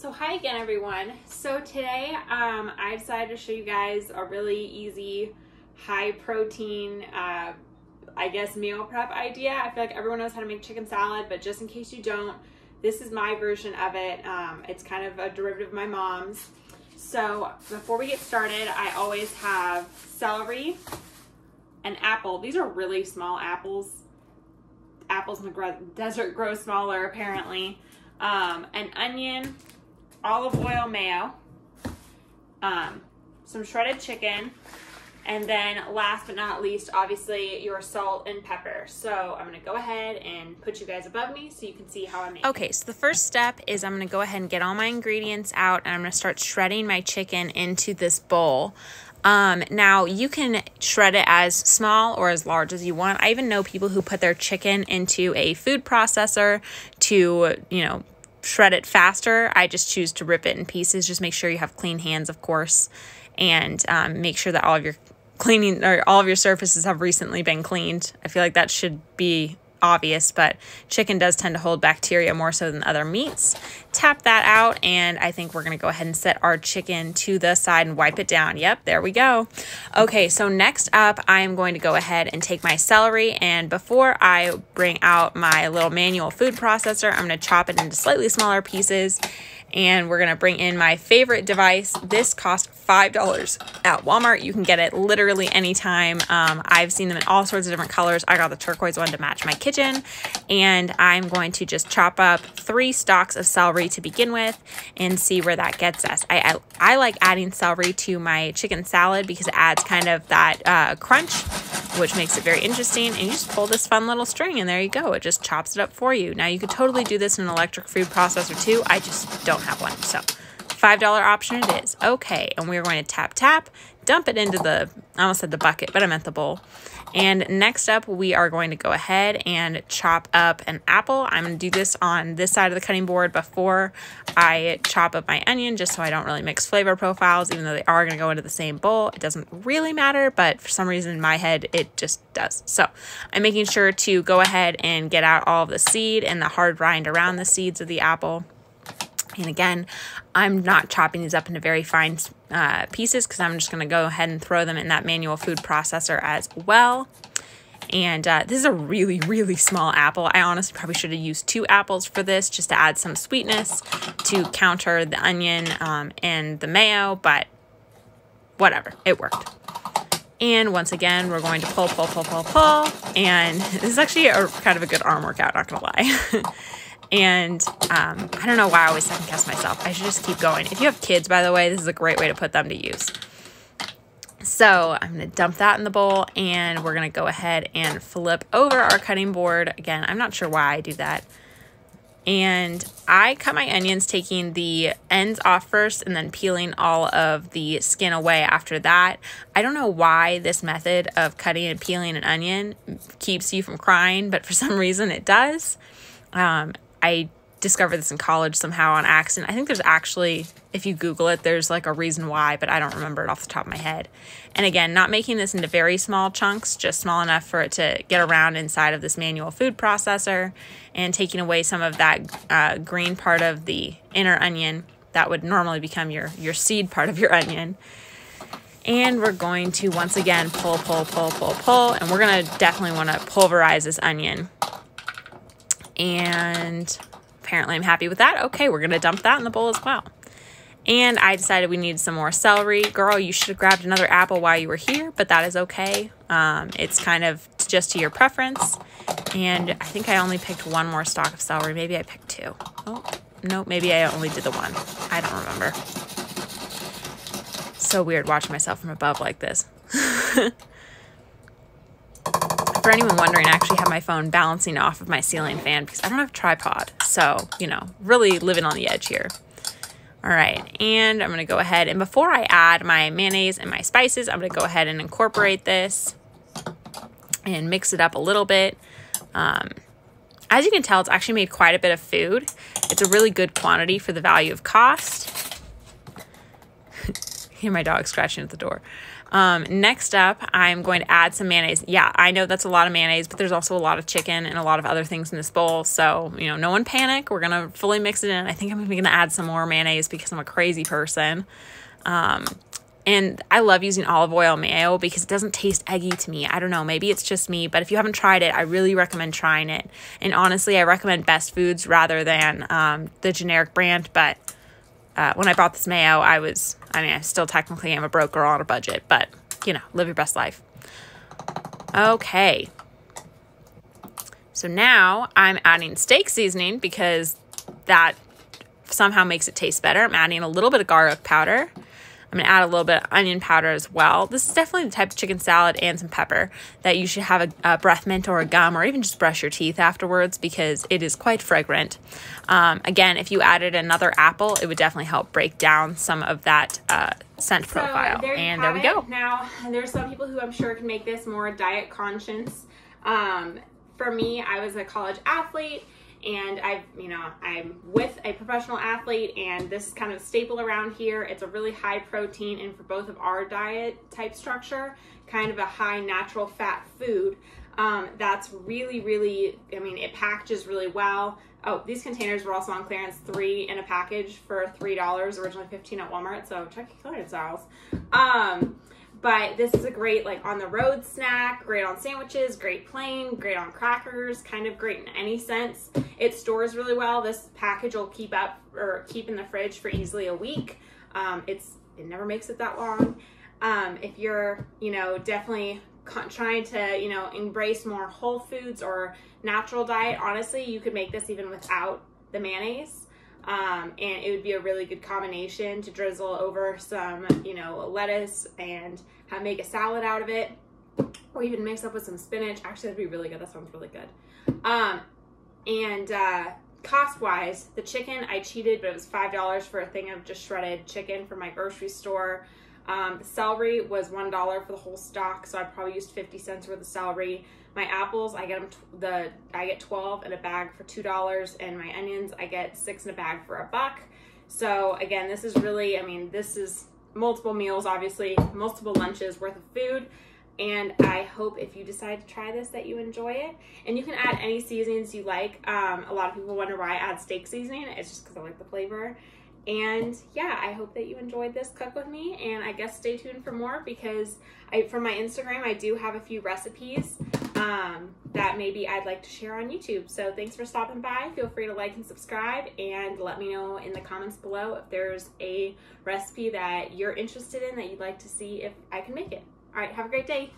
So hi again, everyone. So today I decided to show you guys a really easy, high protein, I guess meal prep idea. I feel like everyone knows how to make chicken salad, but just in case you don't, this is my version of it. It's kind of a derivative of my mom's. So before we get started, I always have celery, an apple. These are really small apples. Apples in the desert grow smaller apparently. An onion, olive oil, mayo, some shredded chicken, and then last but not least, obviously, your salt and pepper. So I'm going to go ahead and put you guys above me so you can see how I make it. Okay, so the first step is I'm going to go ahead and get all my ingredients out, and I'm going to start shredding my chicken into this bowl. Now you can shred it as small or as large as you want. I even know people who put their chicken into a food processor to, shred it faster. I just choose to rip it in pieces. Just make sure you have clean hands, of course, and make sure that all of your surfaces have recently been cleaned. I feel like that should be obvious, but chicken does tend to hold bacteria more so than other meats. Tap that out, and I think we're going to go ahead and set our chicken to the side and wipe it down. Yep, there we go. Okay, so next up, I am going to go ahead and take my celery, and before I bring out my little manual food processor, I'm going to chop it into slightly smaller pieces, and we're going to bring in my favorite device. This cost $5 at Walmart. You can get it literally anytime. I've seen them in all sorts of different colors. I got the turquoise one to match my kitchen, and I'm going to just chop up 3 stalks of celery to begin with and see where that gets us. I like adding celery to my chicken salad because it adds kind of that crunch, which makes it very interesting. And you just pull this fun little string, and there you go. It just chops it up for you. Now, you could totally do this in an electric food processor too. I just don't have one, so $5 option it is. Okay, and we're going to tap, dump it into I almost said the bucket, but I meant the bowl. And next up, we are going to go ahead and chop up an apple. I'm going to do this on this side of the cutting board before I chop up my onion, just so I don't really mix flavor profiles, even though they are going to go into the same bowl. It doesn't really matter, but for some reason in my head, it just does. So I'm making sure to go ahead and get out all of the seed and the hard rind around the seeds of the apple. And again, I'm not chopping these up into very fine pieces because I'm just going to go ahead and throw them in that manual food processor as well. And this is a really, really small apple. I honestly probably should have used 2 apples for this just to add some sweetness to counter the onion and the mayo, but whatever, it worked. And once again, we're going to pull. And this is actually kind of a good arm workout, not going to lie. And I don't know why I always second guess myself. I should just keep going. If you have kids, by the way, this is a great way to put them to use. So I'm going to dump that in the bowl, and we're going to go ahead and flip over our cutting board. Again, I'm not sure why I do that. And I cut my onions, taking the ends off first and then peeling all of the skin away after that. I don't know why this method of cutting and peeling an onion keeps you from crying, but for some reason it does. I discovered this in college somehow on accident. I think there's actually, if you Google it, there's like a reason why, but I don't remember it off the top of my head. And again, not making this into very small chunks, just small enough for it to get around inside of this manual food processor, and taking away some of that green part of the inner onion that would normally become your seed part of your onion. And we're going to, once again, pull, and we're going to definitely want to pulverize this onion. And apparently I'm happy with that. Okay, we're going to dump that in the bowl as well. And I decided we needed some more celery. Girl, you should have grabbed another apple while you were here, but that is okay. It's kind of just to your preference. And I think I only picked 1 more stalk of celery. Maybe I picked 2. Oh, no, maybe I only did the 1. I don't remember. So weird watching myself from above like this. For anyone wondering, I actually have my phone balancing off of my ceiling fan because I don't have a tripod. So, really living on the edge here. All right, and I'm going to go ahead, and before I add my mayonnaise and my spices, I'm going to go ahead and incorporate this and mix it up a little bit. As you can tell, it's actually made quite a bit of food. It's a really good quantity for the value of cost. Hear my dog scratching at the door. Next up, I'm going to add some mayonnaise. Yeah, I know that's a lot of mayonnaise, but there's also a lot of chicken and a lot of other things in this bowl. So, you know, no one panic. We're going to fully mix it in. I think I'm even going to add some more mayonnaise because I'm a crazy person. And I love using olive oil mayo because it doesn't taste eggy to me. I don't know, maybe it's just me, but if you haven't tried it, I really recommend trying it. And honestly, I recommend Best Foods rather than the generic brand. But when I bought this mayo, I still technically am a broke girl on a budget, but you know, live your best life. Okay. So now I'm adding steak seasoning because that somehow makes it taste better. I'm adding a little bit of garlic powder. I'm going to add a little bit of onion powder as well. This is definitely the type of chicken salad and some pepper that you should have a breath mint or a gum, or even just brush your teeth afterwards because it is quite fragrant. Again, if you added another apple, it would definitely help break down some of that scent profile. And there we go. Now, there's some people who I'm sure can make this more diet conscious. For me, I was a college athlete. And I'm with a professional athlete, and this is kind of a staple around here. It's a really high protein, and for both of our diet type structure, kind of a high natural fat food. That's really, really, it packages really well. Oh, these containers were also on clearance, 3 in a package for $3, originally $15 at Walmart, so check your clearance aisles. But this is a great on the road snack, great on sandwiches, great plain, great on crackers, kind of great in any sense. It stores really well. This package will keep in the fridge for easily a week. It never makes it that long. If you're, definitely trying to, embrace more whole foods or natural diet, honestly, you could make this even without the mayonnaise. And it would be a really good combination to drizzle over some, lettuce and make a salad out of it, or even mix up with some spinach. Actually, that'd be really good. That sounds really good. And cost-wise, the chicken, I cheated, but it was $5 for a thing of just shredded chicken from my grocery store. The celery was $1 for the whole stock, so I probably used 50 cents worth of celery. My apples, I get 12 in a bag for $2, and my onions, I get 6 in a bag for $1. So again, this is really, this is multiple meals, obviously, multiple lunches worth of food. And I hope if you decide to try this that you enjoy it. And you can add any seasonings you like. A lot of people wonder why I add steak seasoning. It's just because I like the flavor. And yeah, I hope that you enjoyed this cook with me, and I guess stay tuned for more because from my Instagram, I do have a few recipes that maybe I'd like to share on YouTube. So thanks for stopping by. Feel free to like and subscribe, and let me know in the comments below if there's a recipe that you're interested in that you'd like to see if I can make it. All right, have a great day.